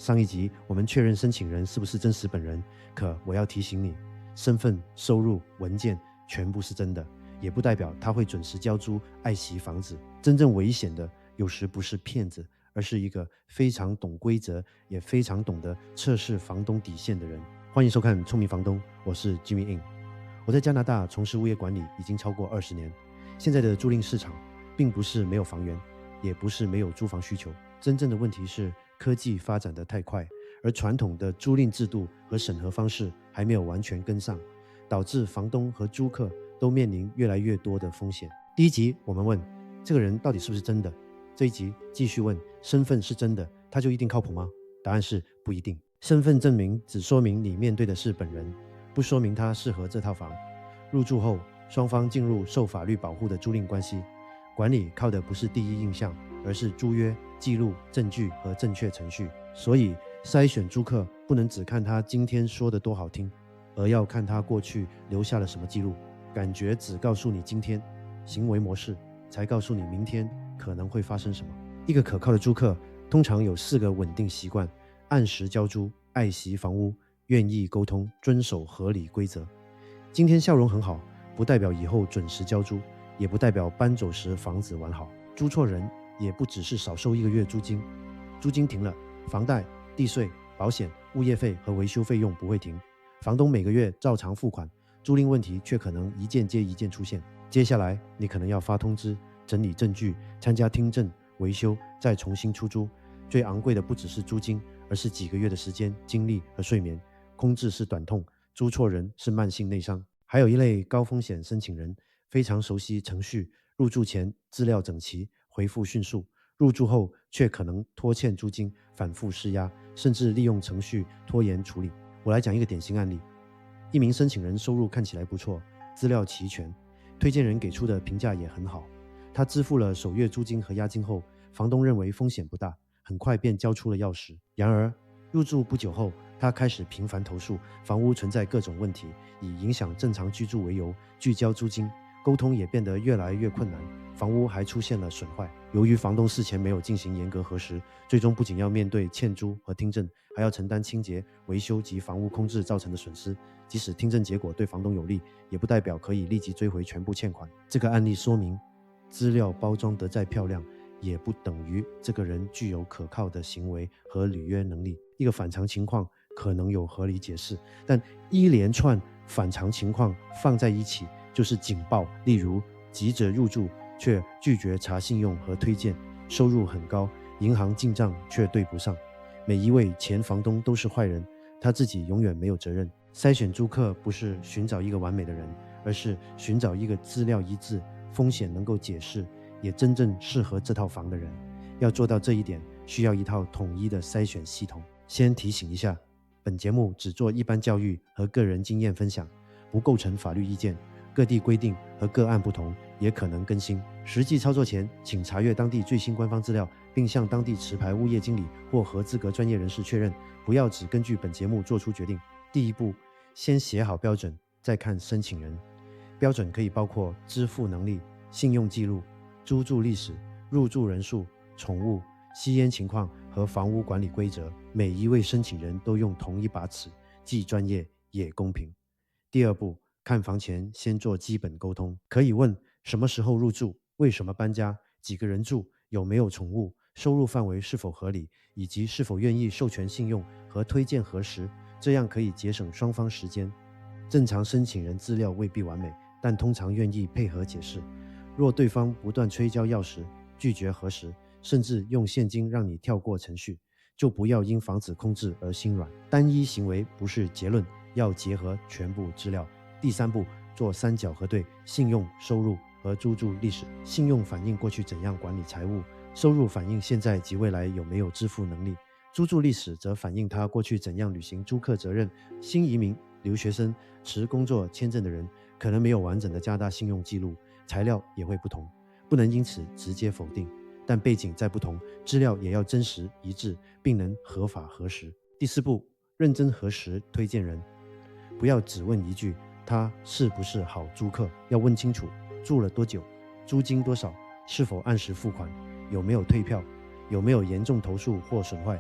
上一集我们确认申请人是不是真实本人，可我要提醒你，身份、收入、文件全部是真的，也不代表他会准时交租、爱惜房子。真正危险的有时不是骗子，而是一个非常懂规则，也非常懂得测试房东底线的人。欢迎收看聪明房东，我是 Jimmy In。 我在加拿大从事物业管理已经超过20年。现在的租赁市场并不是没有房源，也不是没有租房需求，真正的问题是科技发展得太快，而传统的租赁制度和审核方式还没有完全跟上，导致房东和租客都面临越来越多的风险。第一集我们问这个人到底是不是真的，这一集继续问身份是真的，他就一定靠谱吗？答案是不一定。身份证明只说明你面对的是本人，不说明他适合这套房。入住后双方进入受法律保护的租赁关系，管理靠的不是第一印象，而是租约、记录、证据和正确程序。所以筛选租客不能只看他今天说的多好听，而要看他过去留下了什么记录。感觉只告诉你今天，行为模式才告诉你明天可能会发生什么。一个可靠的租客通常有4个稳定习惯：按时交租、爱惜房屋、愿意沟通、遵守合理规则。今天笑容很好，不代表以后准时交租，也不代表搬走时房子完好。租错人也不只是少收1个月租金，租金停了，房贷、地税、保险、物业费和维修费用不会停，房东每个月照常付款，租赁问题却可能一件接一件出现。接下来你可能要发通知、整理证据、参加听证、维修，再重新出租。最昂贵的不只是租金，而是几个月的时间、精力和睡眠。空置是短痛，租错人是慢性内伤。还有一类高风险申请人，非常熟悉程序，入住前资料整齐，回复迅速，入住后却可能拖欠租金，反复施压，甚至利用程序拖延处理。我来讲一个典型案例。一名申请人收入看起来不错，资料齐全，推荐人给出的评价也很好。他支付了首月租金和押金后，房东认为风险不大，很快便交出了钥匙。然而入住不久后，他开始频繁投诉房屋存在各种问题，以影响正常居住为由拒交租金，沟通也变得越来越困难，房屋还出现了损坏。由于房东事前没有进行严格核实，最终不仅要面对欠租和听证，还要承担清洁、维修及房屋空置造成的损失。即使听证结果对房东有利，也不代表可以立即追回全部欠款。这个案例说明，资料包装得再漂亮，也不等于这个人具有可靠的行为和履约能力。一个反常情况可能有合理解释，但一连串反常情况放在一起就是警报。例如急着入住却拒绝查信用和推荐，收入很高，银行进账却对不上。每一位前房东都是坏人，他自己永远没有责任。筛选租客不是寻找一个完美的人，而是寻找一个资料一致、风险能够解释，也真正适合这套房的人。要做到这一点，需要一套统一的筛选系统。先提醒一下，本节目只做一般教育和个人经验分享，不构成法律意见。各地规定和个案不同，也可能更新。实际操作前，请查阅当地最新官方资料，并向当地持牌物业经理或合资格专业人士确认，不要只根据本节目做出决定。第一步，先写好标准，再看申请人。标准可以包括支付能力、信用记录、租住历史、入住人数、宠物、吸烟情况和房屋管理规则。每一位申请人都用同一把尺，既专业也公平。第二步，看房前先做基本沟通，可以问什么时候入住、为什么搬家、几个人住、有没有宠物、收入范围是否合理，以及是否愿意授权信用和推荐核实，这样可以节省双方时间。正常申请人资料未必完美，但通常愿意配合解释。若对方不断催交钥匙、拒绝核实，甚至用现金让你跳过程序，就不要因房子空置而心软。单一行为不是结论，要结合全部资料。第三步，做3角核对：信用、收入和租住历史。信用反映过去怎样管理财务，收入反映现在及未来有没有支付能力，租住历史则反映他过去怎样履行租客责任。新移民、留学生、持工作签证的人可能没有完整的加大信用记录，材料也会不同，不能因此直接否定。但背景再不同，资料也要真实一致，并能合法核实。第四步，认真核实推荐人，不要只问一句他是不是好租客，要问清楚住了多久，租金多少，是否按时付款，有没有退票，有没有严重投诉或损坏，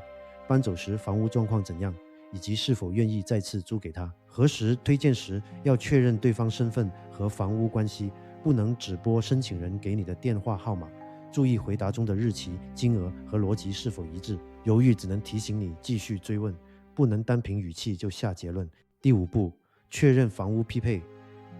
搬走时房屋状况怎样，以及是否愿意再次租给他。何时推荐时要确认对方身份和房屋关系，不能只拨申请人给你的电话号码。注意回答中的日期、金额和逻辑是否一致。犹豫只能提醒你继续追问，不能单凭语气就下结论。第5步，确认房屋匹配。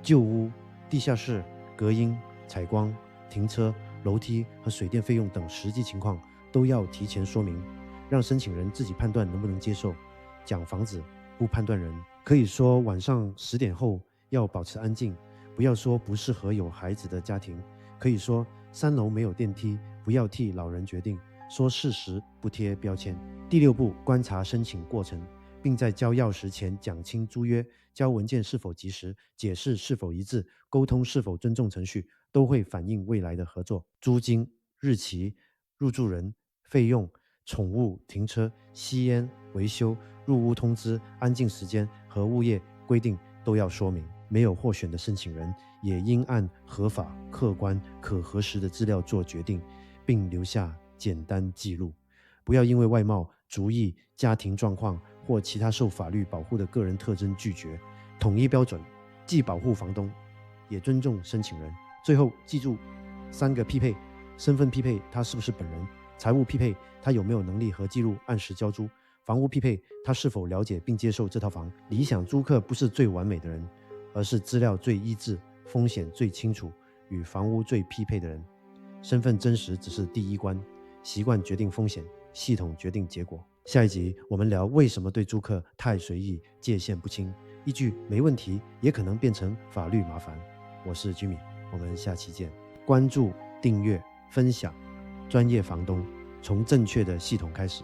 旧屋、地下室、隔音、采光、停车、楼梯和水电费用等实际情况都要提前说明，让申请人自己判断能不能接受。讲房子，不判断人。可以说晚上10点后要保持安静，不要说不适合有孩子的家庭。可以说3楼没有电梯，不要替老人决定，说事实，不贴标签。第6步，观察申请过程，并在交钥匙前讲清租约，交文件是否及时，解释是否一致，沟通是否尊重程序，都会反映未来的合作。租金、日期、入住人、费用、宠物、停车、吸烟、维修、入屋通知、安静时间和物业规定都要说明。没有获选的申请人也应按合法、客观、可核实的资料做决定，并留下简单记录。不要因为外貌、族裔、家庭状况或其他受法律保护的个人特征拒绝。统一标准，既保护房东，也尊重申请人。最后记住3个匹配：身份匹配，他是不是本人；财务匹配，他有没有能力和记录按时交租；房屋匹配，他是否了解并接受这套房。理想租客不是最完美的人，而是资料最一致、风险最清楚、与房屋最匹配的人。身份真实只是第一关，习惯决定风险，系统决定结果。下一集我们聊为什么对租客太随意、界限不清，一句没问题也可能变成法律麻烦。我是 Jimmy， 我们下期见。关注、订阅、分享，专业房东从正确的系统开始。